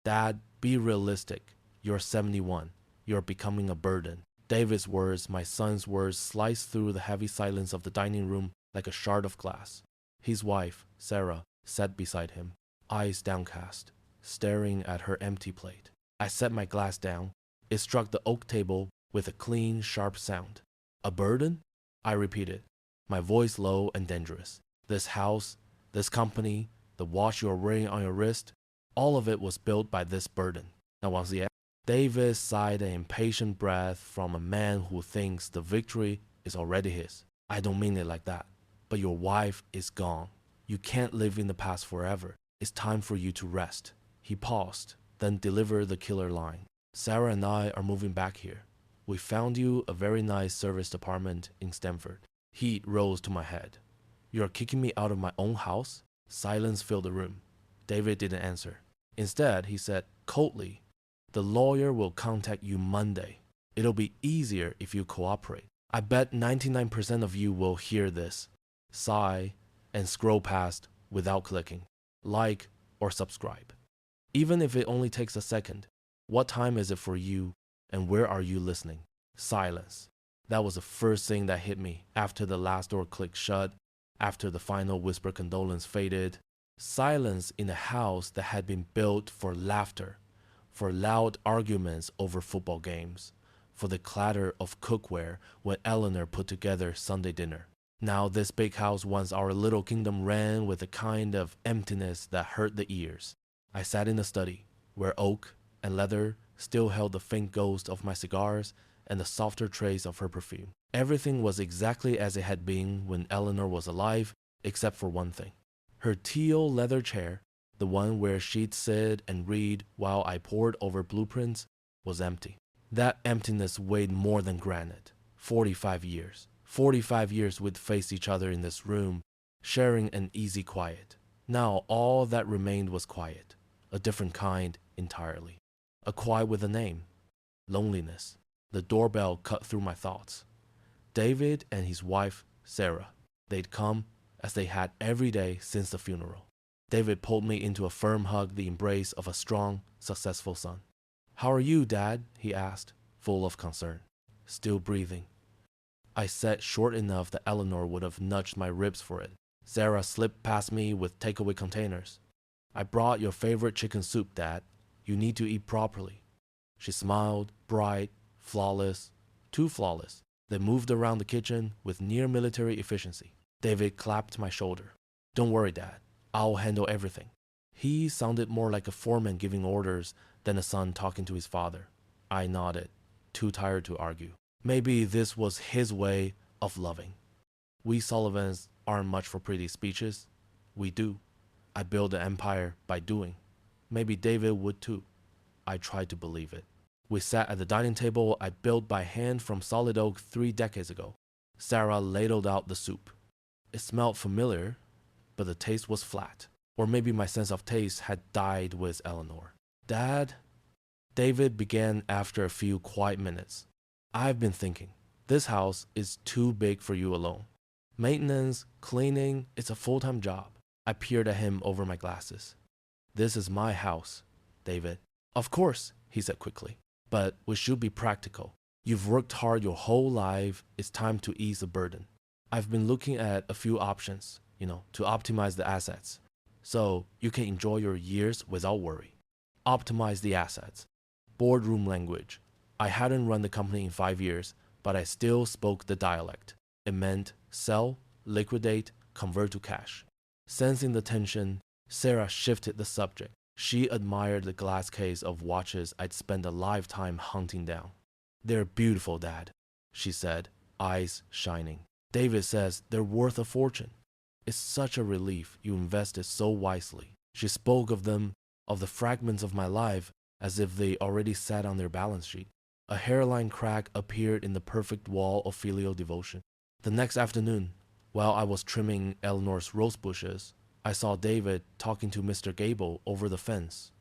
Dad, be realistic. You're 71. You're becoming a burden. David's words, my son's words, sliced through the heavy silence of the dining room like a shard of glass. His wife, Sarah, sat beside him, eyes downcast, staring at her empty plate. I set my glass down. It struck the oak table with a clean, sharp sound. A burden? I repeated, my voice low and dangerous. This house, this company, the watch you're wearing on your wrist, all of it was built by this burden. Now once the David sighed an impatient breath from a man who thinks the victory is already his. I don't mean it like that, but your wife is gone. You can't live in the past forever. It's time for you to rest. He paused, then delivered the killer line. Sarah and I are moving back here. We found you a very nice service apartment in Stamford. Heat rose to my head. You're kicking me out of my own house? Silence filled the room. David didn't answer. Instead, he said coldly, the lawyer will contact you Monday. It'll be easier if you cooperate. I bet 99% of you will hear this, sigh, and scroll past without clicking, like or subscribe. Even if it only takes a second, what time is it for you and where are you listening? Silence. That was the first thing that hit me after the last door clicked shut, after the final whisper condolence faded. Silence in a house that had been built for laughter, for loud arguments over football games, for the clatter of cookware when Eleanor put together Sunday dinner. Now this big house once our little kingdom ran with a kind of emptiness that hurt the ears. I sat in the study, where oak and leather still held the faint ghost of my cigars and the softer trace of her perfume. Everything was exactly as it had been when Eleanor was alive, except for one thing. Her teal leather chair, the one where she'd sit and read while I pored over blueprints, was empty. That emptiness weighed more than granite. 45 years. 45 years we'd faced each other in this room, sharing an easy quiet. Now all that remained was quiet, a different kind entirely. A quiet with a name. Loneliness. The doorbell cut through my thoughts. David and his wife, Sarah. They'd come, as they had every day since the funeral. David pulled me into a firm hug, the embrace of a strong, successful son. How are you, Dad? He asked, full of concern. Still breathing. I said short enough that Eleanor would have nudged my ribs for it. Sarah slipped past me with takeaway containers. I brought your favorite chicken soup, Dad. You need to eat properly. She smiled, bright, flawless, too flawless. They moved around the kitchen with near military efficiency. David clapped my shoulder. Don't worry, Dad. I'll handle everything. He sounded more like a foreman giving orders than a son talking to his father. I nodded, too tired to argue. Maybe this was his way of loving. We Sullivans aren't much for pretty speeches. We do. I build an empire by doing. Maybe David would too. I tried to believe it. We sat at the dining table I built by hand from solid oak 3 decades ago. Sarah ladled out the soup. It smelled familiar, but the taste was flat. Or maybe my sense of taste had died with Eleanor. Dad? David began after a few quiet minutes. I've been thinking, this house is too big for you alone. Maintenance, cleaning, it's a full-time job. I peered at him over my glasses. This is my house, David. Of course, he said quickly, but we should be practical. You've worked hard your whole life. It's time to ease the burden. I've been looking at a few options, to optimize the assets, so you can enjoy your years without worry. Optimize the assets. Boardroom language. I hadn't run the company in 5 years, but I still spoke the dialect. It meant sell, liquidate, convert to cash. Sensing the tension, Sarah shifted the subject. She admired the glass case of watches I'd spent a lifetime hunting down. They're beautiful, Dad, she said, eyes shining. David says they're worth a fortune. It's such a relief you invested so wisely. She spoke of them, of the fragments of my life, as if they already sat on their balance sheet. A hairline crack appeared in the perfect wall of filial devotion. The next afternoon, while I was trimming Eleanor's rose bushes, I saw David talking to Mr. Gable over the fence.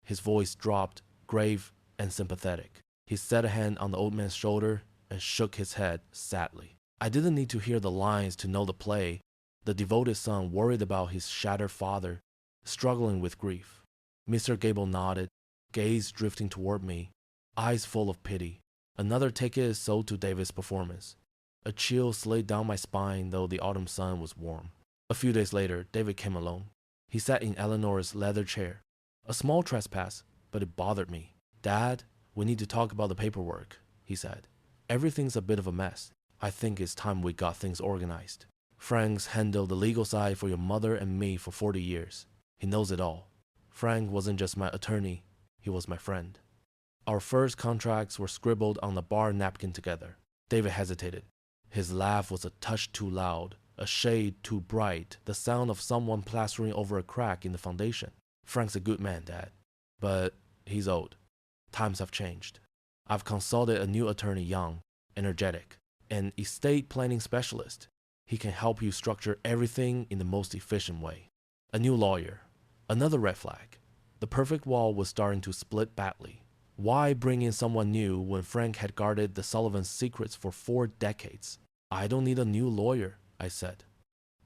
His voice dropped, grave and sympathetic. He set a hand on the old man's shoulder and shook his head sadly. I didn't need to hear the lines to know the play. The devoted son worried about his shattered father, struggling with grief. Mr. Gable nodded, gaze drifting toward me, eyes full of pity. Another ticket is sold to David's performance. A chill slid down my spine, though the autumn sun was warm. A few days later, David came alone. He sat in Eleanor's leather chair. A small trespass, but it bothered me. "Dad, we need to talk about the paperwork," he said. "Everything's a bit of a mess. I think it's time we got things organized. Frank's handled the legal side for your mother and me for 40 years. He knows it all. Frank wasn't just my attorney, he was my friend. Our first contracts were scribbled on the bar napkin together." David hesitated. His laugh was a touch too loud, a shade too bright, the sound of someone plastering over a crack in the foundation. "Frank's a good man, Dad, but he's old. Times have changed. I've consulted a new attorney, young, energetic, an estate planning specialist. He can help you structure everything in the most efficient way. A new lawyer. Another red flag. The perfect wall was starting to split badly. Why bring in someone new when Frank had guarded the Sullivans' secrets for 4 decades? "I don't need a new lawyer," I said,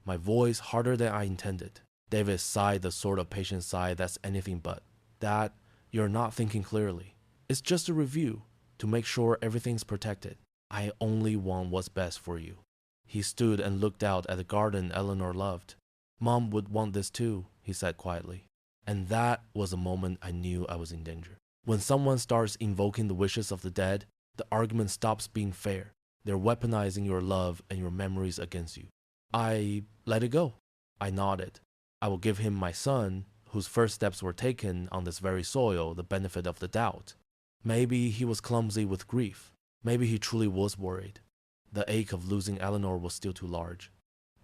my voice harder than I intended. David sighed, the sort of patient sigh that's anything but. "Dad, you're not thinking clearly. It's just a review to make sure everything's protected. I only want what's best for you." He stood and looked out at the garden Eleanor loved. "Mom would want this too," he said quietly. And that was a moment I knew I was in danger. When someone starts invoking the wishes of the dead, the argument stops being fair. They're weaponizing your love and your memories against you. I let it go. I nodded. I will give him, my son, whose first steps were taken on this very soil, the benefit of the doubt. Maybe he was clumsy with grief. Maybe he truly was worried. The ache of losing Eleanor was still too large.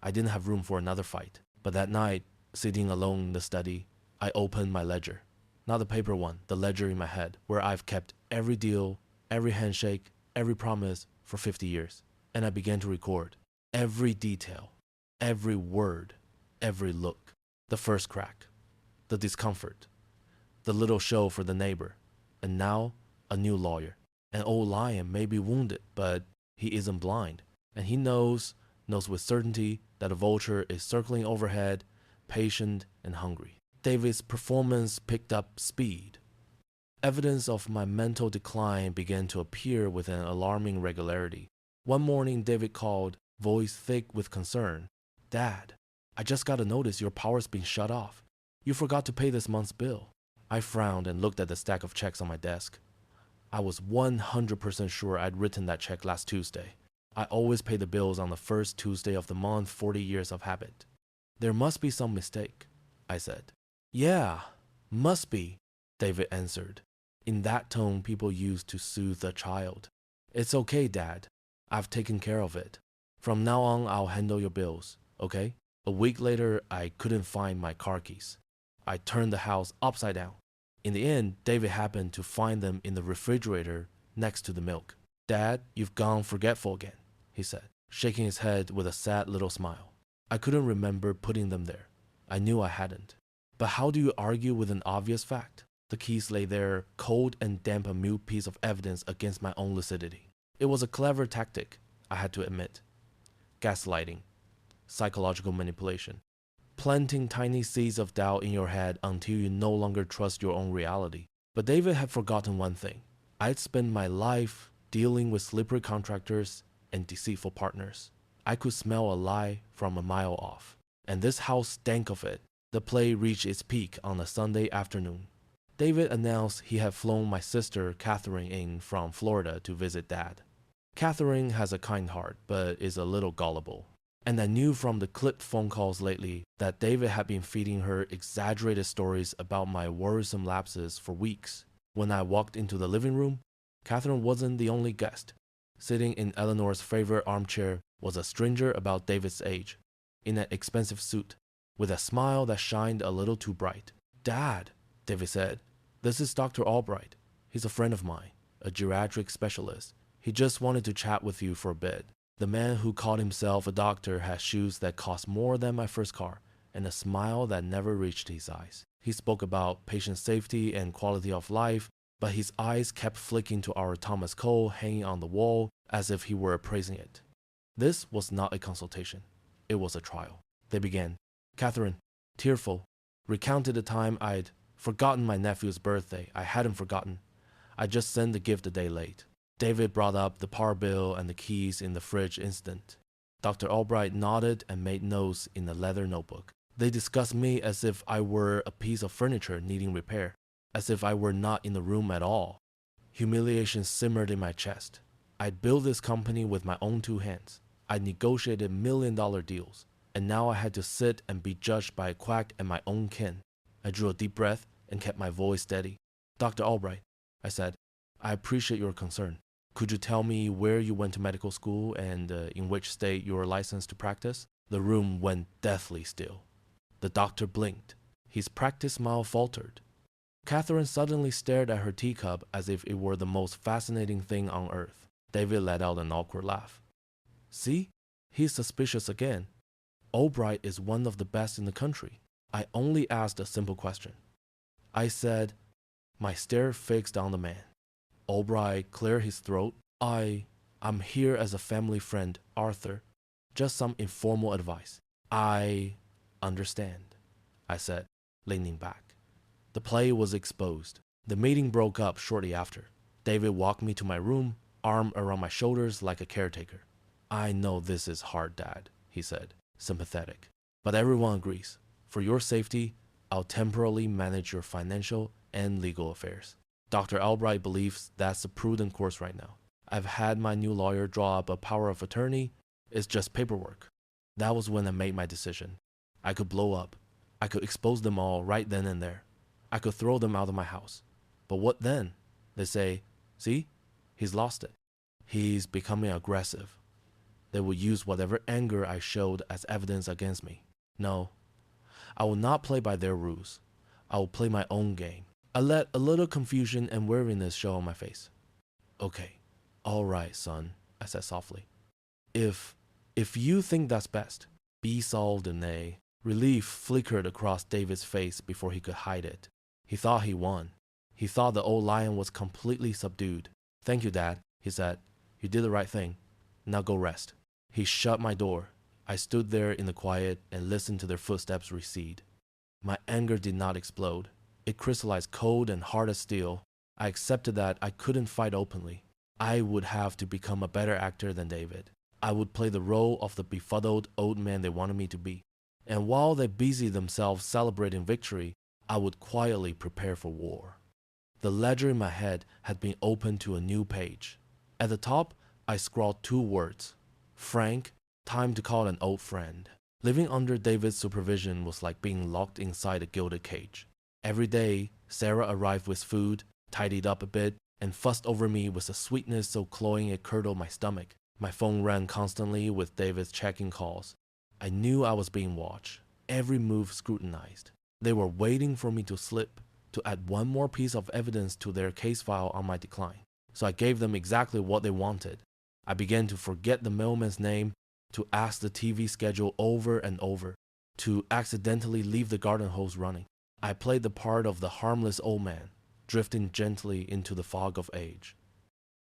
I didn't have room for another fight. But that night, sitting alone in the study, I opened my ledger. Not the paper one, the ledger in my head, where I've kept every deal, every handshake, every promise for 50 years. And I began to record every detail, every word, every look. The first crack, the discomfort, the little show for the neighbor, and now a new lawyer. An old lion may be wounded, but he isn't blind, and he knows with certainty that a vulture is circling overhead, patient and hungry. David's performance picked up speed. Evidence of my mental decline began to appear with an alarming regularity. One morning, David called, voice thick with concern. "Dad, I just got a notice your power's been shut off. You forgot to pay this month's bill." I frowned and looked at the stack of checks on my desk. I was 100% sure I'd written that check last Tuesday. I always pay the bills on the first Tuesday of the month, 40 years of habit. "There must be some mistake," I said. "Yeah, must be," David answered, in that tone people use to soothe a child. "It's okay, Dad. I've taken care of it. From now on, I'll handle your bills, okay?" A week later, I couldn't find my car keys. I turned the house upside down. In the end, David happened to find them in the refrigerator next to the milk. "Dad, you've gone forgetful again," he said, shaking his head with a sad little smile. I couldn't remember putting them there. I knew I hadn't. But how do you argue with an obvious fact? The keys lay there, cold and damp, a mute piece of evidence against my own lucidity. It was a clever tactic, I had to admit. Gaslighting. Psychological manipulation. Planting tiny seeds of doubt in your head until you no longer trust your own reality. But David had forgotten one thing. I'd spent my life dealing with slippery contractors and deceitful partners. I could smell a lie from a mile off. And this house stank of it. The play reached its peak on a Sunday afternoon. David announced he had flown my sister Catherine in from Florida to visit Dad. Catherine has a kind heart, but is a little gullible. And I knew from the clipped phone calls lately that David had been feeding her exaggerated stories about my worrisome lapses for weeks. When I walked into the living room, Catherine wasn't the only guest. Sitting in Eleanor's favorite armchair was a stranger about David's age, in an expensive suit, with a smile that shined a little too bright. "Dad," David said, "this is Dr. Albright. He's a friend of mine, a geriatric specialist. He just wanted to chat with you for a bit." The man who called himself a doctor had shoes that cost more than my first car, and a smile that never reached his eyes. He spoke about patient safety and quality of life, but his eyes kept flicking to our Thomas Cole hanging on the wall as if he were appraising it. This was not a consultation. It was a trial. They began. Catherine, tearful, recounted the time I'd Forgotten my nephew's birthday. I hadn't forgotten. I just sent the gift a day late. David brought up the power bill and the keys in the fridge instant. Dr. Albright nodded and made notes in a leather notebook. They discussed me as if I were a piece of furniture needing repair, as if I were not in the room at all. Humiliation simmered in my chest. I'd built this company with my own two hands. I'd negotiated million-dollar deals, and now I had to sit and be judged by a quack and my own kin. I drew a deep breath and kept my voice steady. Dr. Albright, I said, I appreciate your concern. Could you tell me where you went to medical school and in which state you were licensed to practice? The room went deathly still. The doctor blinked. His practiced smile faltered. Catherine suddenly stared at her teacup as if it were the most fascinating thing on earth. David let out an awkward laugh. See? He's suspicious again. Albright is one of the best in the country. I only asked a simple question. I said, my stare fixed on the man. Albright cleared his throat. I'm here as a family friend, Arthur. Just some informal advice. I understand, I said, leaning back. The play was exposed. The meeting broke up shortly after. David walked me to my room, arm around my shoulders like a caretaker. I know this is hard, Dad, he said, sympathetic. But everyone agrees. For your safety, I'll temporarily manage your financial and legal affairs. Dr. Albright believes that's a prudent course right now. I've had my new lawyer draw up a power of attorney. It's just paperwork. That was when I made my decision. I could blow up. I could expose them all right then and there. I could throw them out of my house. But what then? They say, see, he's lost it. He's becoming aggressive. They will use whatever anger I showed as evidence against me. No, I will not play by their rules. I will play my own game. I let a little confusion and weariness show on my face. Okay, all right, son, I said softly. If you think that's best, be solved in a... Relief flickered across David's face before he could hide it. He thought he won. He thought the old lion was completely subdued. Thank you, Dad, he said. You did the right thing. Now go rest. He shut my door. I stood there in the quiet and listened to their footsteps recede. My anger did not explode. It crystallized cold and hard as steel. I accepted that I couldn't fight openly. I would have to become a better actor than David. I would play the role of the befuddled old man they wanted me to be. And while they busied themselves celebrating victory, I would quietly prepare for war. The ledger in my head had been opened to a new page. At the top, I scrawled 2 words. Frank, time to call an old friend. Living under David's supervision was like being locked inside a gilded cage. Every day, Sarah arrived with food, tidied up a bit, and fussed over me with a sweetness so cloying it curdled my stomach. My phone rang constantly with David's checking calls. I knew I was being watched, every move scrutinized. They were waiting for me to slip, to add one more piece of evidence to their case file on my decline. So I gave them exactly what they wanted. I began to forget the mailman's name, to ask the TV schedule over and over, to accidentally leave the garden hose running. I played the part of the harmless old man, drifting gently into the fog of age.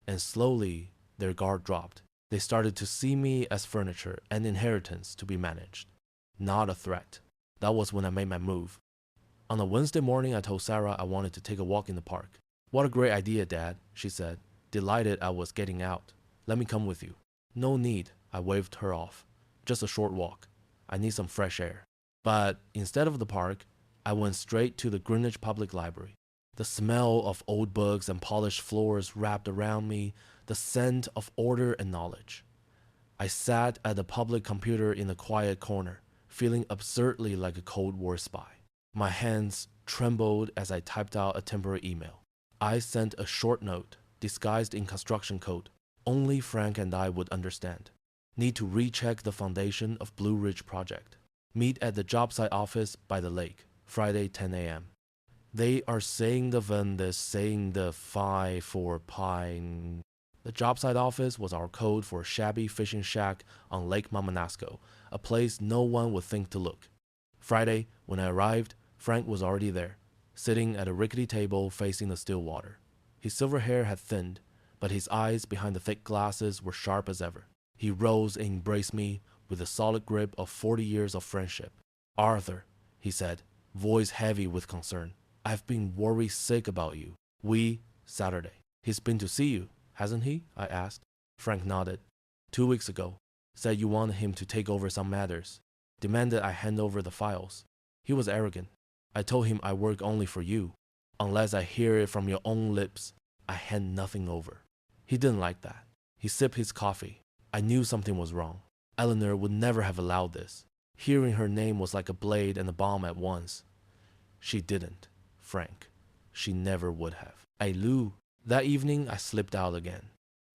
And slowly, their guard dropped. They started to see me as furniture and inheritance to be managed, not a threat. That was when I made my move. On a Wednesday morning, I told Sarah I wanted to take a walk in the park. What a great idea, Dad, she said, delighted I was getting out. Let me come with you. No need, I waved her off. Just a short walk. I need some fresh air. But instead of the park, I went straight to the Greenwich Public Library. The smell of old books and polished floors wrapped around me, the scent of order and knowledge. I sat at the public computer in a quiet corner, feeling absurdly like a Cold War spy. My hands trembled as I typed out a temporary email. I sent a short note, disguised in construction code. Only Frank and I would understand. Need to recheck the foundation of Blue Ridge project. Meet at the job site office by the lake, Friday 10 a.m. They are saying the Vendes, saying the Phi for Pine. The job site office was our code for a shabby fishing shack on Lake Mamanasco, a place no one would think to look. Friday, when I arrived, Frank was already there, sitting at a rickety table facing the still water. His silver hair had thinned, but his eyes behind the thick glasses were sharp as ever. He rose and embraced me with the solid grip of 40 years of friendship. Arthur, he said, voice heavy with concern, I've been worried sick about you. Saturday. He's been to see you, hasn't he? I asked. Frank nodded. 2 weeks ago. Said you wanted him to take over some matters. Demanded I hand over the files. He was arrogant. I told him I work only for you. Unless I hear it from your own lips, I hand nothing over. He didn't like that. He sipped his coffee. I knew something was wrong. Eleanor would never have allowed this. Hearing her name was like a blade and a bomb at once. She didn't, Frank. She never would have. Lou. That evening, I slipped out again,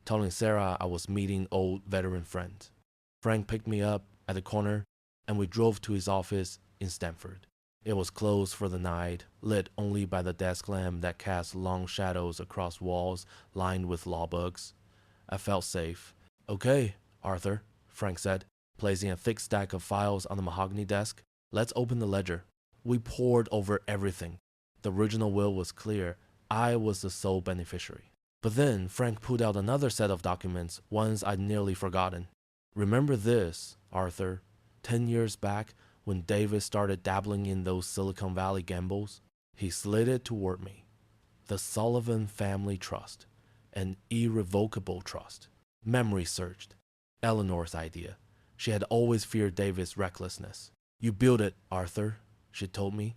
telling Sarah I was meeting old veteran friends. Frank picked me up at the corner, and we drove to his office in Stamford. It was closed for the night, lit only by the desk lamp that cast long shadows across walls lined with law books. I felt safe. Okay, Arthur, Frank said, placing a thick stack of files on the mahogany desk. Let's open the ledger. We pored over everything. The original will was clear. I was the sole beneficiary. But then Frank pulled out another set of documents, ones I'd nearly forgotten. Remember this, Arthur, 10 years back when David started dabbling in those Silicon Valley gambles? He slid it toward me. The Sullivan Family Trust, an irrevocable trust. Memory surged. Eleanor's idea. She had always feared David's recklessness. You build it, Arthur, she told me.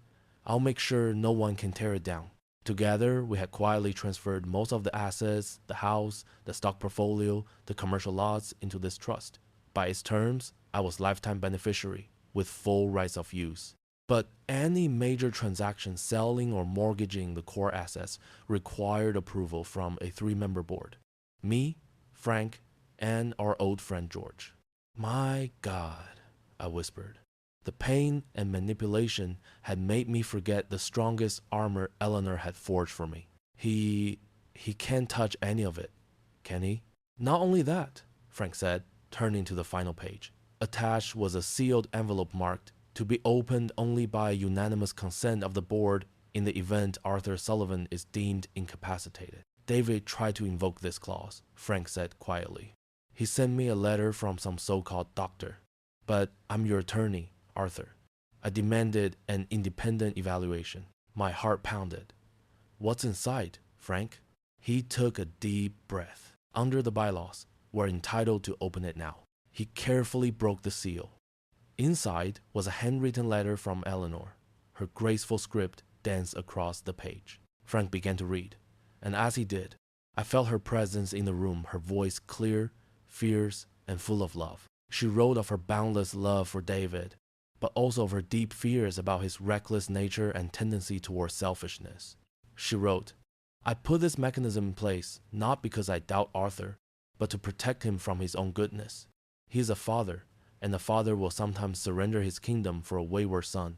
I'll make sure no one can tear it down. Together, we had quietly transferred most of the assets, the house, the stock portfolio, the commercial lots into this trust. By its terms, I was lifetime beneficiary with full rights of use. But any major transaction selling or mortgaging the core assets required approval from a 3-member board. Me, Frank, and our old friend George. My God, I whispered. The pain and manipulation had made me forget the strongest armor Eleanor had forged for me. He can't touch any of it, can he? Not only that, Frank said, turning to the final page. Attached was a sealed envelope marked to be opened only by unanimous consent of the board in the event Arthur Sullivan is deemed incapacitated. David tried to invoke this clause, Frank said quietly. He sent me a letter from some so-called doctor. But I'm your attorney, Arthur. I demanded an independent evaluation. My heart pounded. What's inside, Frank? He took a deep breath. Under the bylaws, we're entitled to open it now. He carefully broke the seal. Inside was a handwritten letter from Eleanor. Her graceful script danced across the page. Frank began to read, and as he did, I felt her presence in the room, her voice clear, fierce, and full of love. She wrote of her boundless love for David, but also of her deep fears about his reckless nature and tendency towards selfishness. She wrote, I put this mechanism in place not because I doubt Arthur, but to protect him from his own goodness. He is a father, and a father will sometimes surrender his kingdom for a wayward son.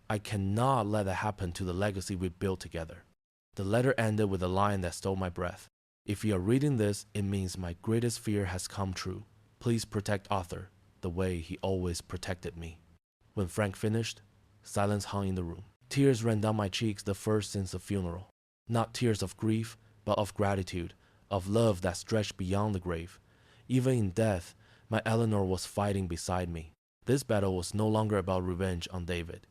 I cannot let that happen to the legacy we built together. The letter ended with a line that stole my breath. If you are reading this, it means my greatest fear has come true. Please protect Arthur the way he always protected me. When Frank finished, silence hung in the room. Tears ran down my cheeks, the first since the funeral. Not tears of grief, but of gratitude, of love that stretched beyond the grave. Even in death, my Eleanor was fighting beside me. This battle was no longer about revenge on David.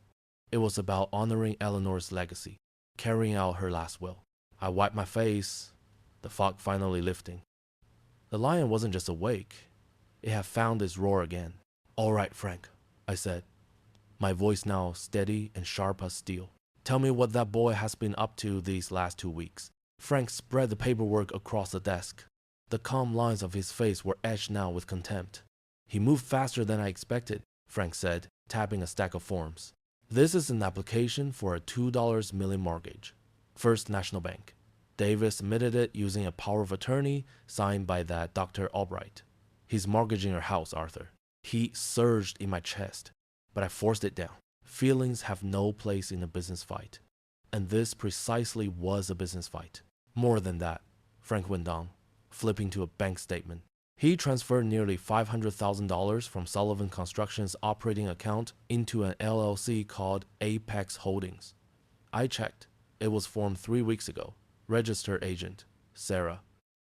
It was about honoring Eleanor's legacy, carrying out her last will. I wiped my face, the fog finally lifting. The lion wasn't just awake. It had found its roar again. All right, Frank, I said, my voice now steady and sharp as steel. Tell me what that boy has been up to these last 2 weeks. Frank spread the paperwork across the desk. The calm lines of his face were etched now with contempt. He moved faster than I expected, Frank said, tapping a stack of forms. This is an application for a $2 million mortgage. First National Bank. David submitted it using a power of attorney signed by that Dr. Albright. He's mortgaging your house, Arthur. Heat surged in my chest, but I forced it down. Feelings have no place in a business fight. And this precisely was a business fight. More than that, Frank went on, flipping to a bank statement. He transferred nearly $500,000 from Sullivan Construction's operating account into an LLC called Apex Holdings. I checked. It was formed 3 weeks ago. Registered agent, Sarah.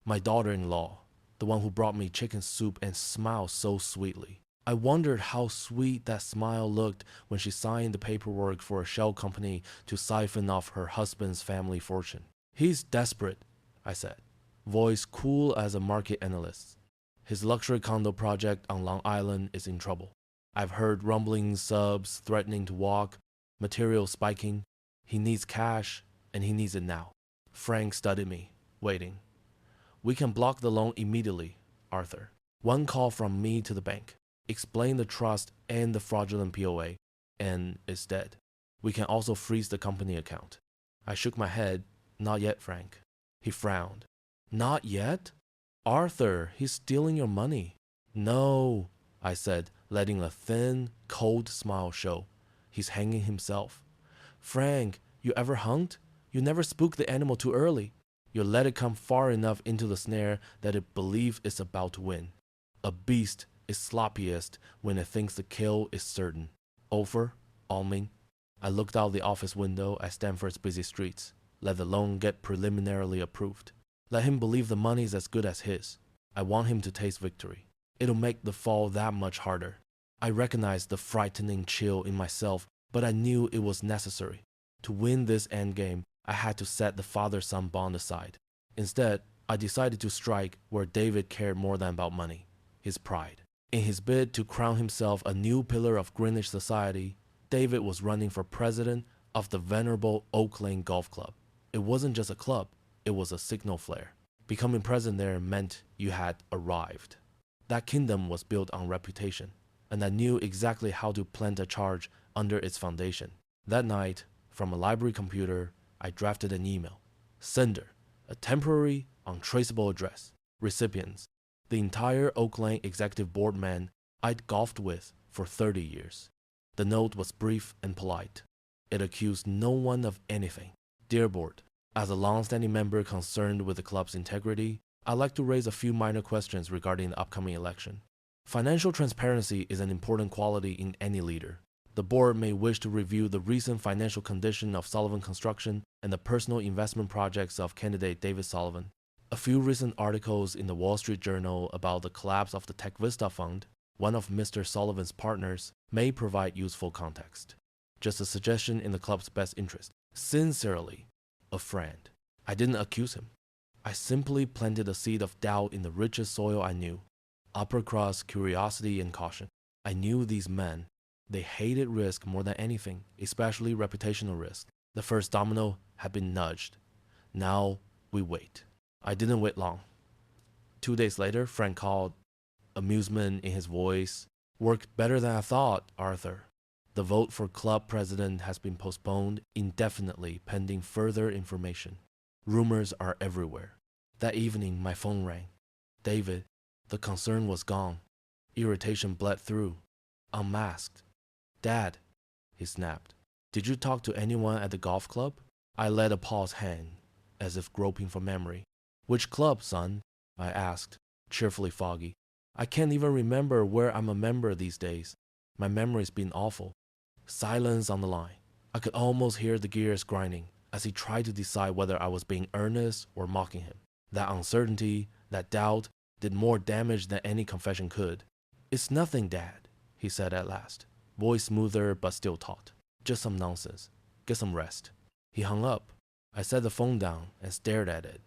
My daughter-in-law, the one who brought me chicken soup and smiled so sweetly. I wondered how sweet that smile looked when she signed the paperwork for a shell company to siphon off her husband's family fortune. He's desperate, I said, voice cool as a market analyst. His luxury condo project on Long Island is in trouble. I've heard rumbling subs threatening to walk, material spiking. He needs cash, and he needs it now. Frank studied me, waiting. We can block the loan immediately, Arthur. One call from me to the bank. Explain the trust and the fraudulent POA, and it's dead. We can also freeze the company account. I shook my head. Not yet, Frank. He frowned. Not yet? Arthur, he's stealing your money. No, I said, letting a thin, cold smile show. He's hanging himself. Frank, you ever hunt? You never spook the animal too early. You let it come far enough into the snare that it believes it's about to win. A beast is sloppiest when it thinks the kill is certain. Over, Alming. I looked out the office window at Stanford's busy streets. Let the loan get preliminarily approved. Let him believe the money's as good as his. I want him to taste victory. It'll make the fall that much harder. I recognized the frightening chill in myself, but I knew it was necessary. To win this endgame, I had to set the father-son bond aside. Instead, I decided to strike where David cared more than about money, his pride. In his bid to crown himself a new pillar of Greenwich society, David was running for president of the venerable Oak Lane Golf Club. It wasn't just a club, it was a signal flare. Becoming president there meant you had arrived. That kingdom was built on reputation, and I knew exactly how to plant a charge under its foundation. That night, from a library computer, I drafted an email. Sender, a temporary, untraceable address. Recipients, the entire Oak Lane executive board men I'd golfed with for 30 years. The note was brief and polite. It accused no one of anything. Dear board, as a long-standing member concerned with the club's integrity, I'd like to raise a few minor questions regarding the upcoming election. Financial transparency is an important quality in any leader. The board may wish to review the recent financial condition of Sullivan Construction and the personal investment projects of candidate David Sullivan. A few recent articles in the Wall Street Journal about the collapse of the Tech Vista Fund, one of Mr. Sullivan's partners, may provide useful context. Just a suggestion in the club's best interest. Sincerely, a friend. I didn't accuse him. I simply planted a seed of doubt in the richest soil I knew. Upper crust curiosity and caution. I knew these men. They hated risk more than anything, especially reputational risk. The first domino had been nudged. Now we wait. I didn't wait long. 2 days later, Frank called, amusement in his voice. Worked better than I thought, Arthur. The vote for club president has been postponed indefinitely pending further information. Rumors are everywhere. That evening, my phone rang. David, the concern was gone. Irritation bled through. Unmasked. Dad, he snapped. Did you talk to anyone at the golf club? I let a pause hang, as if groping for memory. Which club, son? I asked, cheerfully foggy. I can't even remember where I'm a member these days. My memory's been awful. Silence on the line. I could almost hear the gears grinding as he tried to decide whether I was being earnest or mocking him. That uncertainty, that doubt, did more damage than any confession could. It's nothing, Dad, he said at last, voice smoother but still taut. Just some nonsense. Get some rest. He hung up. I set the phone down and stared at it.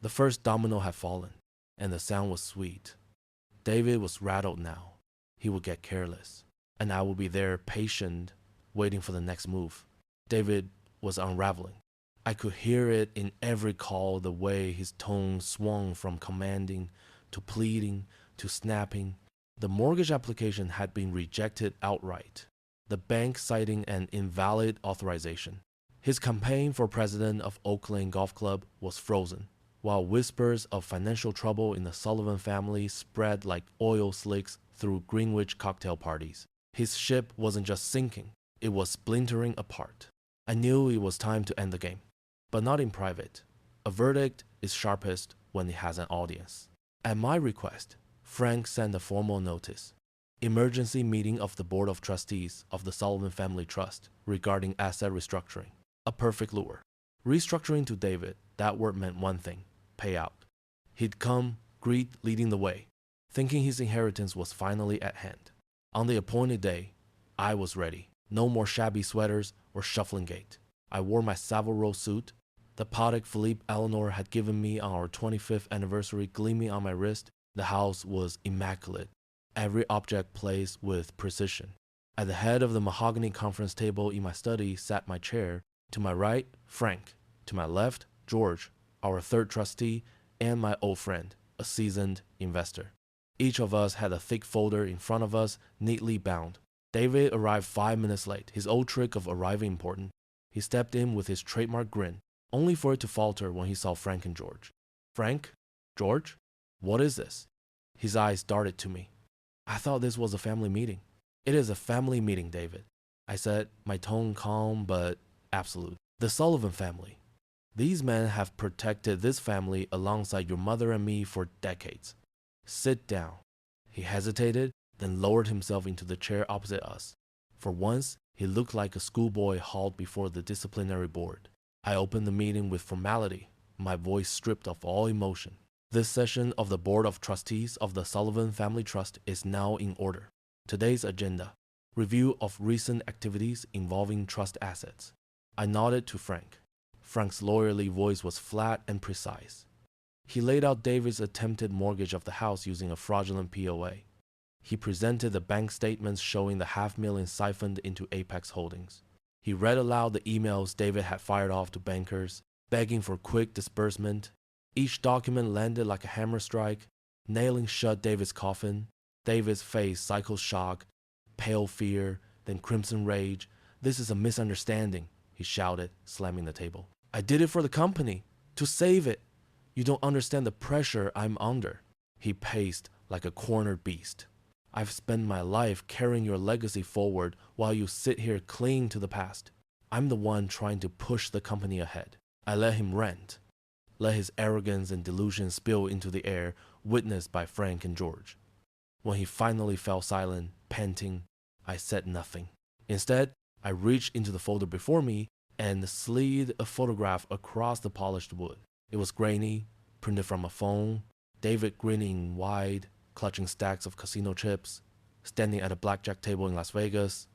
The first domino had fallen, and the sound was sweet. David was rattled now. He would get careless, and I would be there patient, waiting for the next move. David was unraveling. I could hear it in every call, the way his tone swung from commanding to pleading to snapping. The mortgage application had been rejected outright, the bank citing an invalid authorization. His campaign for president of Oak Lane Golf Club was frozen, while whispers of financial trouble in the Sullivan family spread like oil slicks through Greenwich cocktail parties. His ship wasn't just sinking, it was splintering apart. I knew it was time to end the game, but not in private. A verdict is sharpest when it has an audience. At my request, Frank sent a formal notice. Emergency meeting of the Board of Trustees of the Sullivan Family Trust regarding asset restructuring. A perfect lure. Restructuring to David, that word meant one thing, payout. He'd come, greed leading the way, thinking his inheritance was finally at hand. On the appointed day, I was ready. No more shabby sweaters or shuffling gait. I wore my Savile Row suit, the Patek Philippe Eleanor had given me on our 25th anniversary gleaming on my wrist. The house was immaculate, every object placed with precision. At the head of the mahogany conference table in my study sat my chair. To my right, Frank. To my left, George, our third trustee, and my old friend, a seasoned investor. Each of us had a thick folder in front of us, neatly bound. David arrived 5 minutes late, his old trick of arriving important. He stepped in with his trademark grin, only for it to falter when he saw Frank and George. Frank? George? What is this? His eyes darted to me. I thought this was a family meeting. It is a family meeting, David, I said, my tone calm but absolute. The Sullivan family. These men have protected this family alongside your mother and me for decades. Sit down. He hesitated, then lowered himself into the chair opposite us. For once, he looked like a schoolboy hauled before the disciplinary board. I opened the meeting with formality, my voice stripped of all emotion. This session of the Board of Trustees of the Sullivan Family Trust is now in order. Today's agenda: review of recent activities involving trust assets. I nodded to Frank. Frank's lawyerly voice was flat and precise. He laid out David's attempted mortgage of the house using a fraudulent POA. He presented the bank statements showing the $500,000 siphoned into Apex Holdings. He read aloud the emails David had fired off to bankers, begging for quick disbursement. Each document landed like a hammer strike, nailing shut David's coffin. David's face cycled shock, pale fear, then crimson rage. This is a misunderstanding, he shouted, slamming the table. I did it for the company, to save it. You don't understand the pressure I'm under. He paced like a cornered beast. I've spent my life carrying your legacy forward while you sit here clinging to the past. I'm the one trying to push the company ahead. I let him rant, let his arrogance and delusion spill into the air, witnessed by Frank and George. When he finally fell silent, panting, I said nothing. Instead, I reached into the folder before me and slid a photograph across the polished wood. It was grainy, printed from a phone, David grinning wide, clutching stacks of casino chips, standing at a blackjack table in Las Vegas,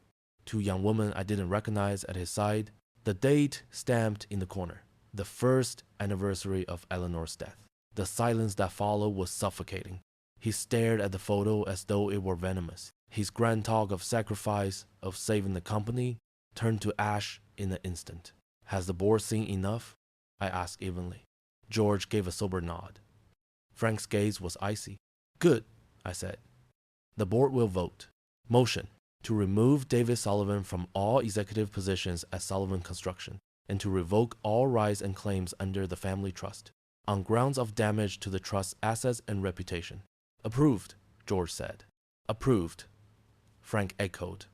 2 young women I didn't recognize at his side, the date stamped in the corner, the first anniversary of Eleanor's death. The silence that followed was suffocating. He stared at the photo as though it were venomous. His grand talk of sacrifice, of saving the company, turned to ash in an instant. Has the board seen enough? I asked evenly. George gave a sober nod. Frank's gaze was icy. Good, I said. The board will vote. Motion: to remove David Sullivan from all executive positions at Sullivan Construction and to revoke all rights and claims under the family trust on grounds of damage to the trust's assets and reputation. Approved, George said. Approved, Frank echoed.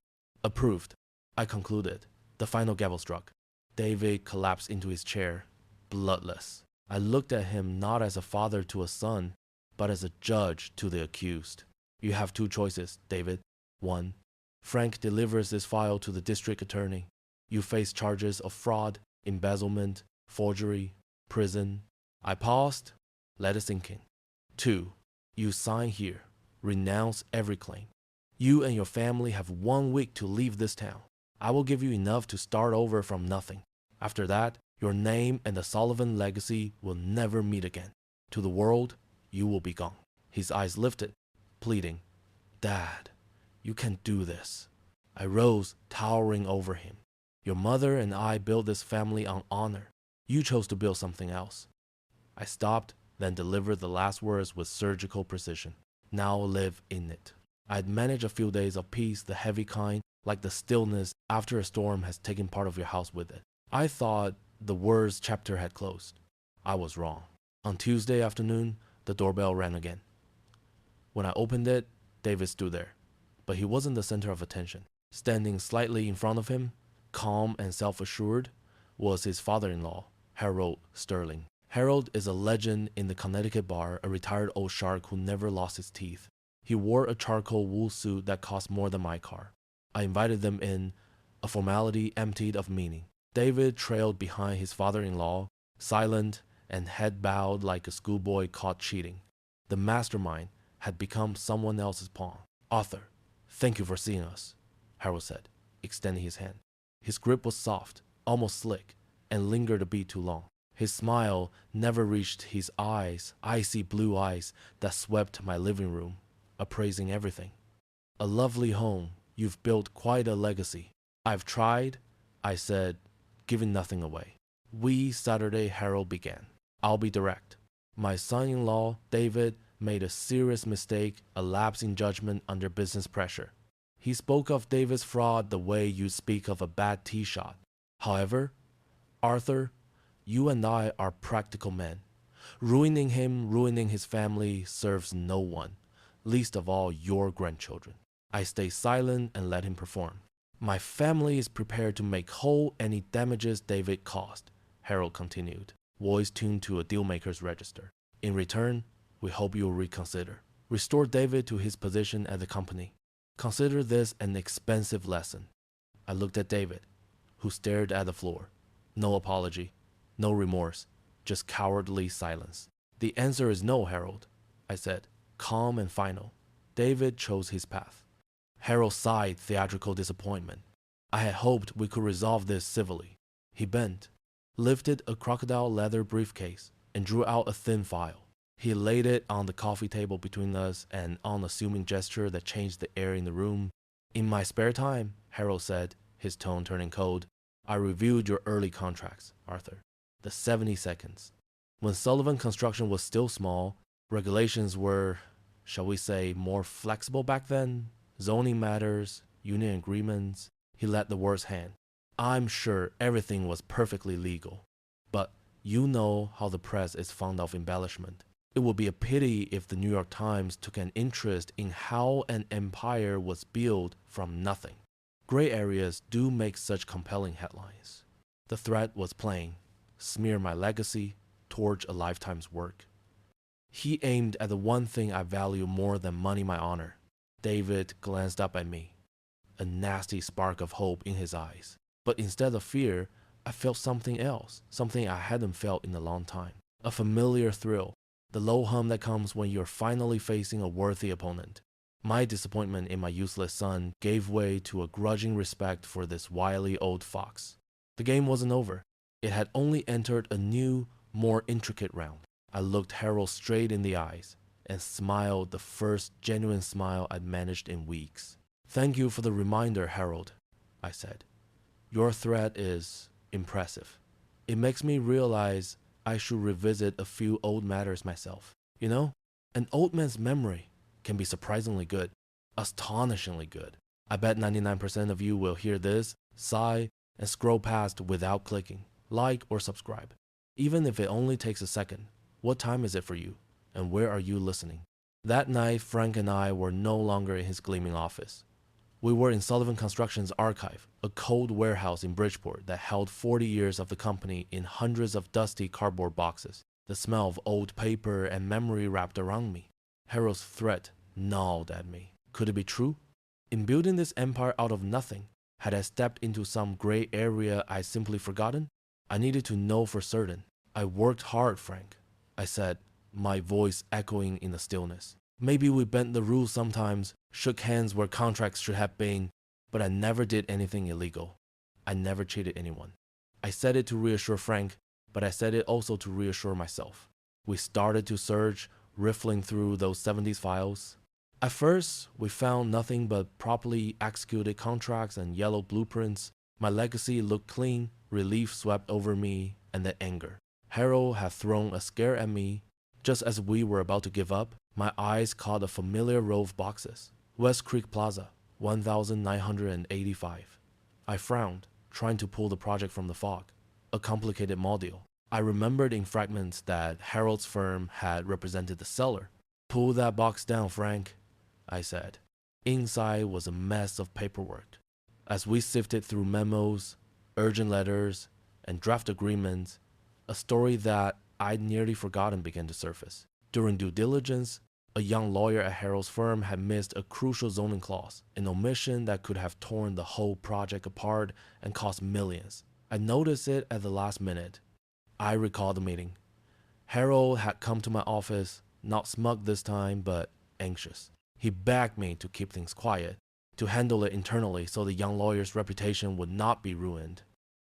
Approved, I concluded. The final gavel struck. David collapsed into his chair, bloodless. I looked at him not as a father to a son, but as a judge to the accused. You have 2 choices, David. 1. Frank delivers this file to the district attorney. You face charges of fraud, embezzlement, forgery, prison. I paused, let it sink in. 2. You sign here, renounce every claim. You and your family have 1 week to leave this town. I will give you enough to start over from nothing. After that, your name and the Sullivan legacy will never meet again. To the world, you will be gone. His eyes lifted, pleading, Dad, you can't do this. I rose, towering over him. Your mother and I built this family on honor. You chose to build something else. I stopped, then delivered the last words with surgical precision. Now live in it. I had managed a few days of peace, the heavy kind, like the stillness after a storm has taken part of your house with it. I thought the words chapter had closed. I was wrong. On Tuesday afternoon, the doorbell rang again. When I opened it, David stood there, but he wasn't the center of attention. Standing slightly in front of him, calm and self-assured, was his father-in-law, Harold Sterling. Harold is a legend in the Connecticut bar, a retired old shark who never lost his teeth. He wore a charcoal wool suit that cost more than my car. I invited them in, a formality emptied of meaning. David trailed behind his father-in-law, silent and head bowed like a schoolboy caught cheating. The mastermind had become someone else's pawn. Author, Thank you for seeing us, Harold said, extending his hand. His grip was soft, almost slick, and lingered a bit too long. His smile never reached his eyes, icy blue eyes that swept my living room, appraising everything. A lovely home. You've built quite a legacy. I've tried, I said, giving nothing away. Saturday, Harold began. I'll be direct. My son-in-law, David, made a serious mistake, a lapse in judgment under business pressure. He spoke of David's fraud the way you speak of a bad tee shot. However, Arthur, you and I are practical men. Ruining him, ruining his family serves no one, least of all your grandchildren. I stay silent and let him perform. My family is prepared to make whole any damages David caused, Harold continued, voice tuned to a dealmaker's register. In return, we hope you'll reconsider. Restore David to his position at the company. Consider this an expensive lesson. I looked at David, who stared at the floor. No apology, no remorse, just cowardly silence. The answer is no, Harold, I said, calm and final. David chose his path. Harold sighed theatrical disappointment. I had hoped we could resolve this civilly. He bent, lifted a crocodile leather briefcase, and drew out a thin file. He laid it on the coffee table between us, and unassuming gesture that changed the air in the room. In my spare time, Harold said, his tone turning cold, I reviewed your early contracts, Arthur. The 70 seconds. When Sullivan Construction was still small, regulations were, shall we say, more flexible back then. Zoning matters, union agreements. He let the words hang. I'm sure everything was perfectly legal. But you know how the press is fond of embellishment. It would be a pity if the New York Times took an interest in how an empire was built from nothing. Gray areas do make such compelling headlines. The threat was plain. Smear my legacy, torch a lifetime's work. He aimed at the one thing I value more than money, my honor. David glanced up at me, a nasty spark of hope in his eyes. But instead of fear, I felt something else, something I hadn't felt in a long time. A familiar thrill, the low hum that comes when you're finally facing a worthy opponent. My disappointment in my useless son gave way to a grudging respect for this wily old fox. The game wasn't over. It had only entered a new, more intricate round. I looked Harold straight in the eyes and smiled the first genuine smile I'd managed in weeks. Thank you for the reminder, Harold, I said. Your threat is impressive. It makes me realize I should revisit a few old matters myself. You know, an old man's memory can be surprisingly good, astonishingly good. I bet 99% of you will hear this, sigh, and scroll past without clicking, like or subscribe. Even if it only takes a second, what time is it for you? And where are you listening? That night, Frank and I were no longer in his gleaming office. We were in Sullivan Construction's archive, a cold warehouse in Bridgeport that held 40 years of the company in hundreds of dusty cardboard boxes. The smell of old paper and memory wrapped around me. Harold's threat gnawed at me. Could it be true? In building this empire out of nothing, had I stepped into some gray area I'd simply forgotten? I needed to know for certain. I worked hard, Frank, I said, my voice echoing in the stillness. Maybe we bent the rules sometimes, shook hands where contracts should have been, but I never did anything illegal. I never cheated anyone. I said it to reassure Frank, but I said it also to reassure myself. We started to search, riffling through those 70s files. At first, we found nothing but properly executed contracts and yellow blueprints. My legacy looked clean, relief swept over me, and then anger. Harold had thrown a scare at me. Just as we were about to give up, my eyes caught a familiar row of boxes. West Creek Plaza, 1985. I frowned, trying to pull the project from the fog. A complicated module. I remembered in fragments that Harold's firm had represented the seller. Pull that box down, Frank, I said. Inside was a mess of paperwork. As we sifted through memos, urgent letters, and draft agreements, a story that I'd nearly forgotten began to surface. During due diligence, a young lawyer at Harold's firm had missed a crucial zoning clause, an omission that could have torn the whole project apart and cost millions. I noticed it at the last minute. I recalled the meeting. Harold had come to my office, not smug this time, but anxious. He begged me to keep things quiet. to handle it internally so the young lawyer's reputation would not be ruined.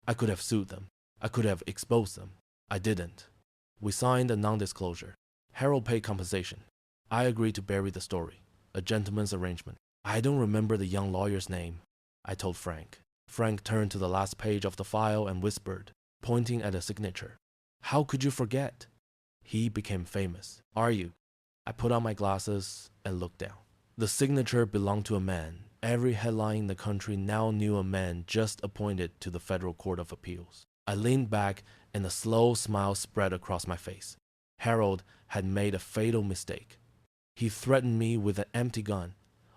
I could have sued them. I could have exposed them. I didn't. We signed a non-disclosure. Harold paid compensation. I agreed to bury the story. A gentleman's arrangement. I don't remember the young lawyer's name, I told Frank. Frank turned to the last page of the file and whispered, pointing at a signature. How could you forget? He became famous. Are you? I put on my glasses and looked down. The signature belonged to a man. Every headline in the country now knew a man just appointed to the Federal Court of Appeals. I leaned back and a slow smile spread across my face. Harold had made a fatal mistake. He threatened me with an empty gun,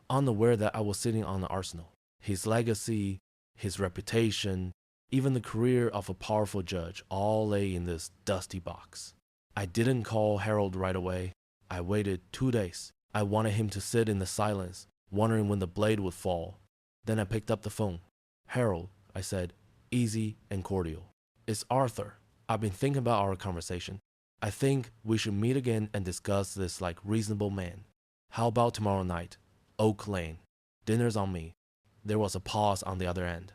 unaware that I was sitting on an arsenal. His legacy, his reputation, even the career of a powerful judge all lay in this dusty box. I didn't call Harold right away. I waited 2 days. I wanted him to sit in the silence, wondering when the blade would fall. Then I picked up the phone. Harold, I said, easy and cordial. It's Arthur. I've been thinking about our conversation. I think we should meet again and discuss this like reasonable men. How about tomorrow night? Oak Lane. Dinner's on me. There was a pause on the other end.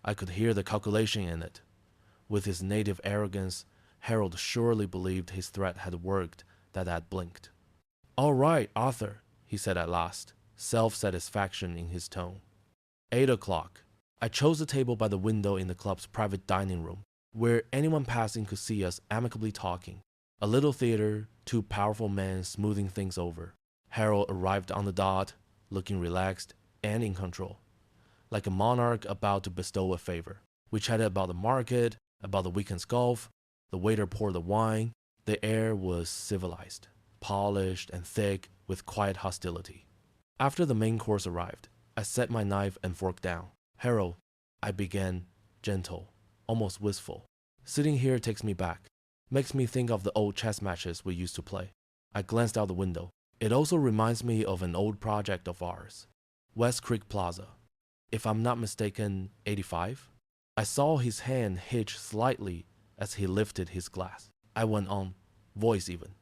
I could hear the calculation in it. With his native arrogance, Harold surely believed his threat had worked, that I had blinked. All right, Arthur, he said at last, self-satisfaction in his tone. 8 o'clock. I chose a table by the window in the club's private dining room, where anyone passing could see us amicably talking. A little theater, 2 powerful men smoothing things over. Harold arrived on the dot, looking relaxed and in control, like a monarch about to bestow a favor. We chatted about the market, about the weekend's golf. The waiter poured the wine. The air was civilized, polished and thick with quiet hostility. After the main course arrived, I set my knife and fork down. Harold, I began, gentle, almost wistful. Sitting here takes me back. Makes me think of the old chess matches we used to play. I glanced out the window. It also reminds me of an old project of ours, West Creek Plaza. If I'm not mistaken, 85? I saw his hand hitch slightly as he lifted his glass. I went on, voice even.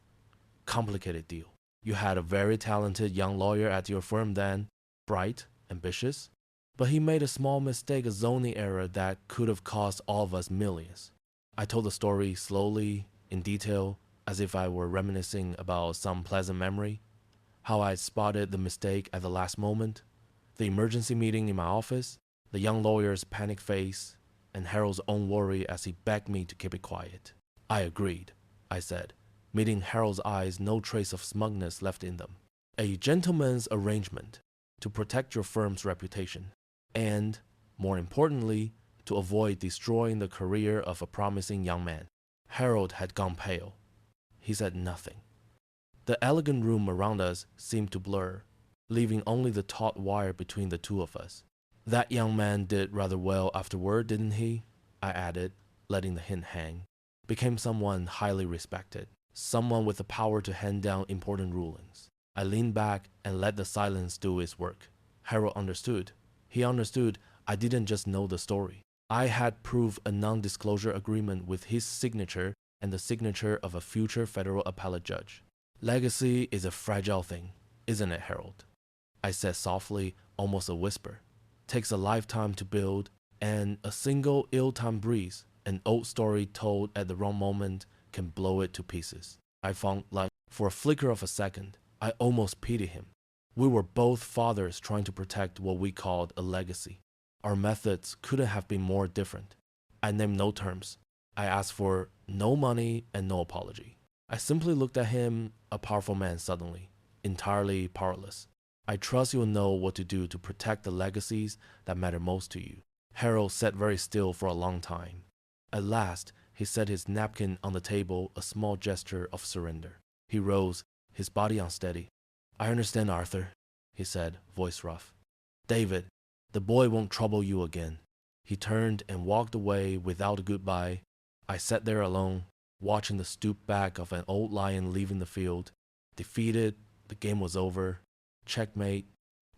Complicated deal. You had a very talented young lawyer at your firm then, bright, ambitious, but he made a small mistake, a zoning error that could have cost all of us millions. I told the story slowly, in detail, as if I were reminiscing about some pleasant memory. How I spotted the mistake at the last moment, the emergency meeting in my office, the young lawyer's panic face, and Harold's own worry as he begged me to keep it quiet. I agreed, I said, meeting Harold's eyes, no trace of smugness left in them. A gentleman's arrangement to protect your firm's reputation, and, more importantly, to avoid destroying the career of a promising young man. Harold had gone pale. He said nothing. The elegant room around us seemed to blur, leaving only the taut wire between the two of us. That young man did rather well afterward, didn't he? I added, letting the hint hang. Became someone highly respected, someone with the power to hand down important rulings. I leaned back and let the silence do its work. Harold understood. He understood I didn't just know the story. I had proved a non-disclosure agreement with his signature and the signature of a future federal appellate judge. Legacy is a fragile thing, isn't it, Harold? I said softly, almost a whisper. Takes a lifetime to build, and a single ill-timed breeze, an old story told at the wrong moment, can blow it to pieces. I found like, for a flicker of a second, I almost pitied him. We were both fathers trying to protect what we called a legacy. Our methods couldn't have been more different. I named no terms. I asked for no money and no apology. I simply looked at him, a powerful man suddenly, entirely powerless. I trust you'll know what to do to protect the legacies that matter most to you. Harold sat very still for a long time. At last, he set his napkin on the table, a small gesture of surrender. He rose, his body unsteady. I understand, Arthur, he said, voice rough. David, the boy won't trouble you again. He turned and walked away without a goodbye. I sat there alone, watching the stooped back of an old lion leaving the field. Defeated, the game was over. Checkmate.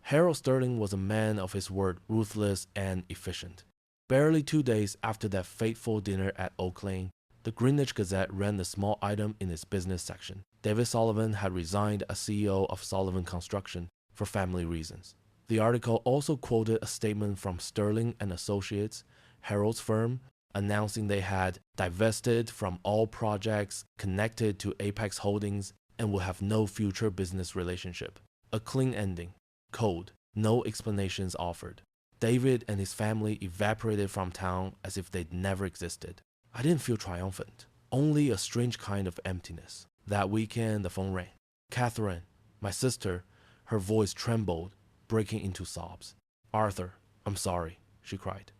Harold Sterling was a man of his word, ruthless and efficient. Barely 2 days after that fateful dinner at Oak Lane, the Greenwich Gazette ran the small item in its business section. David Sullivan had resigned as CEO of Sullivan Construction for family reasons. The article also quoted a statement from Sterling and Associates, Harold's firm, announcing they had divested from all projects connected to Apex Holdings and will have no future business relationship. A clean ending. Cold. No explanations offered. David and his family evaporated from town as if they'd never existed. I didn't feel triumphant, only a strange kind of emptiness. That weekend, the phone rang. Catherine, my sister, her voice trembled, breaking into sobs. Arthur, I'm sorry, she cried.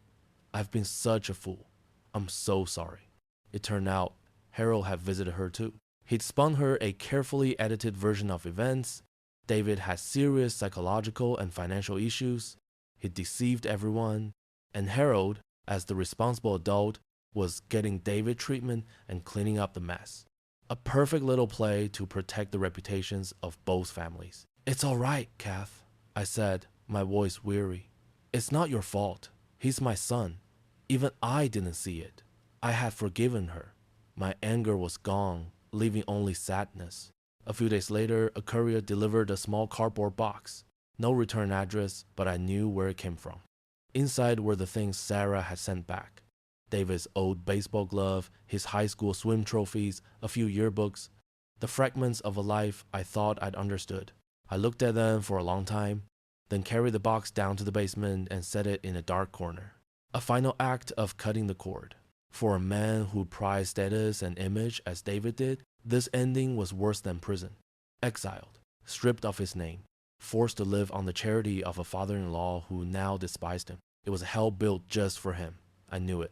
I've been such a fool. I'm so sorry. It turned out Harold had visited her too. He'd spun her a carefully edited version of events. David had serious psychological and financial issues. He deceived everyone. And Harold, as the responsible adult, was getting David treatment and cleaning up the mess. A perfect little play to protect the reputations of both families. It's all right, Kath, I said, my voice weary. It's not your fault. He's my son. Even I didn't see it. I had forgiven her. My anger was gone, leaving only sadness. A few days later, a courier delivered a small cardboard box. No return address, but I knew where it came from. Inside were the things Sarah had sent back. David's old baseball glove, his high school swim trophies, a few yearbooks, the fragments of a life I thought I'd understood. I looked at them for a long time, then carried the box down to the basement and set it in a dark corner. A final act of cutting the cord. For a man who prized status and image as David did, this ending was worse than prison. Exiled, stripped of his name, forced to live on the charity of a father-in-law who now despised him. It was hell built just for him. I knew it,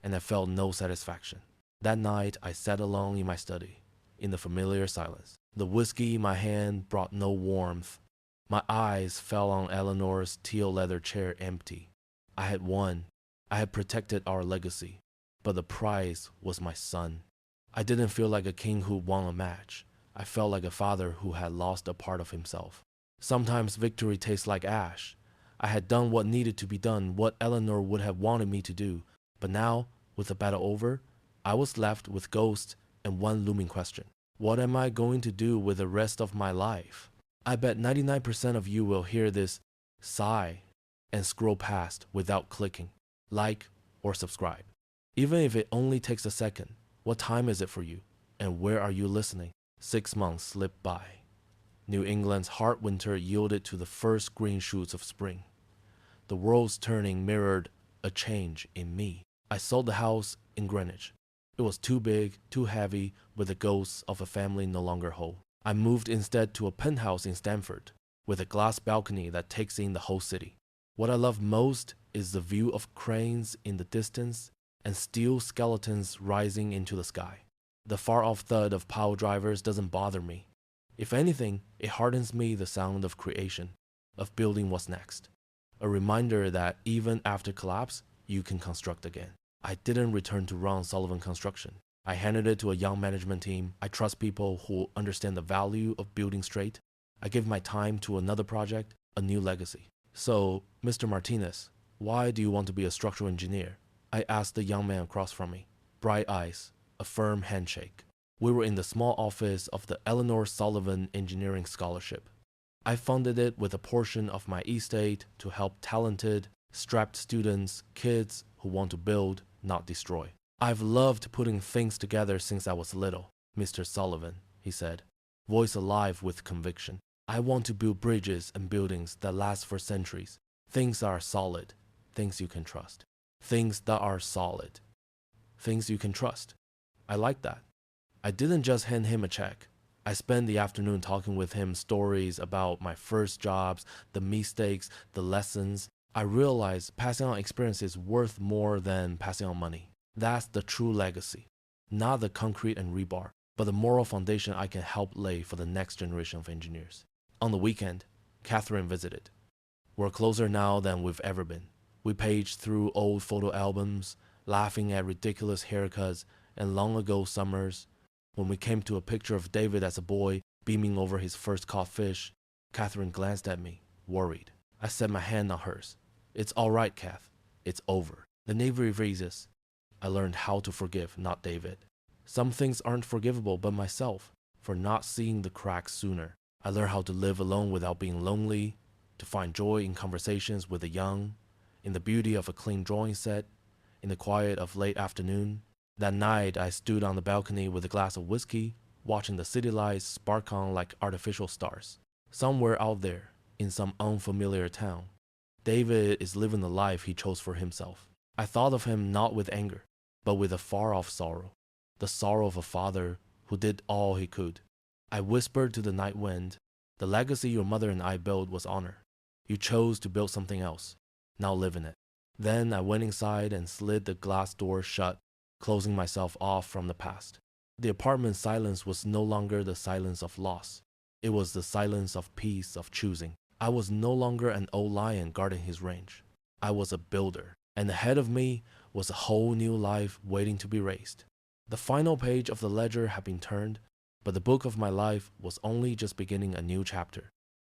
and I felt no satisfaction. That night, I sat alone in my study, in the familiar silence. The whiskey in my hand brought no warmth. My eyes fell on Eleanor's teal leather chair empty. I had won. I had protected our legacy. But the prize was my son. I didn't feel like a king who won a match. I felt like a father who had lost a part of himself. Sometimes victory tastes like ash. I had done what needed to be done, what Eleanor would have wanted me to do. But now, with the battle over, I was left with ghosts and one looming question. What am I going to do with the rest of my life? I bet 99% of you will hear this, sigh, and scroll past without clicking like or subscribe. Even if it only takes a second, what time is it for you? And where are you listening? 6 months slipped by. New England's hard winter yielded to the first green shoots of spring. The world's turning mirrored a change in me. I sold the house in Greenwich. It was too big, too heavy, with the ghosts of a family no longer whole. I moved instead to a penthouse in Stamford, with a glass balcony that takes in the whole city. What I love most is the view of cranes in the distance and steel skeletons rising into the sky. The far-off thud of pile drivers doesn't bother me. If anything, it hardens me the sound of creation, of building what's next. A reminder that even after collapse, you can construct again. I didn't return to run Sullivan Construction. I handed it to a young management team. I trust people who understand the value of building straight. I give my time to another project, a new legacy. So, Mr. Martinez, why do you want to be a structural engineer? I asked the young man across from me. Bright eyes, a firm handshake. We were in the small office of the Eleanor Sullivan Engineering Scholarship. I funded it with a portion of my estate to help talented, strapped students, kids who want to build, not destroy. I've loved putting things together since I was little, Mr. Sullivan, he said, voice alive with conviction. I want to build bridges and buildings that last for centuries. Things that are solid, things you can trust. Things that are solid, things you can trust. I like that. I didn't just hand him a check. I spent the afternoon talking with him stories about my first jobs, the mistakes, the lessons. I realized passing on experience is worth more than passing on money. That's the true legacy. Not the concrete and rebar, but the moral foundation I can help lay for the next generation of engineers. On the weekend, Catherine visited. We're closer now than we've ever been. We paged through old photo albums, laughing at ridiculous haircuts and long ago summers. When we came to a picture of David as a boy beaming over his first caught fish, Catherine glanced at me, worried. I set my hand on hers. It's all right, Kath. It's over. The Navy freezes. I learned how to forgive, not David. Some things aren't forgivable but myself, for not seeing the cracks sooner. I learned how to live alone without being lonely. to find joy in conversations with the young, in the beauty of a clean drawing set, in the quiet of late afternoon. That night, I stood on the balcony with a glass of whiskey, watching the city lights spark on like artificial stars. Somewhere out there, in some unfamiliar town, David is living the life he chose for himself. I thought of him not with anger, but with a far-off sorrow, the sorrow of a father who did all he could. I whispered to the night wind, "The legacy your mother and I built was honor. You chose to build something else. Now live in it." Then I went inside and slid the glass door shut, closing myself off from the past. The apartment's silence was no longer the silence of loss. It was the silence of peace, of choosing. I was no longer an old lion guarding his range. I was a builder, and ahead of me was a whole new life waiting to be raised. The final page of the ledger had been turned, but the book of my life was only just beginning a new chapter.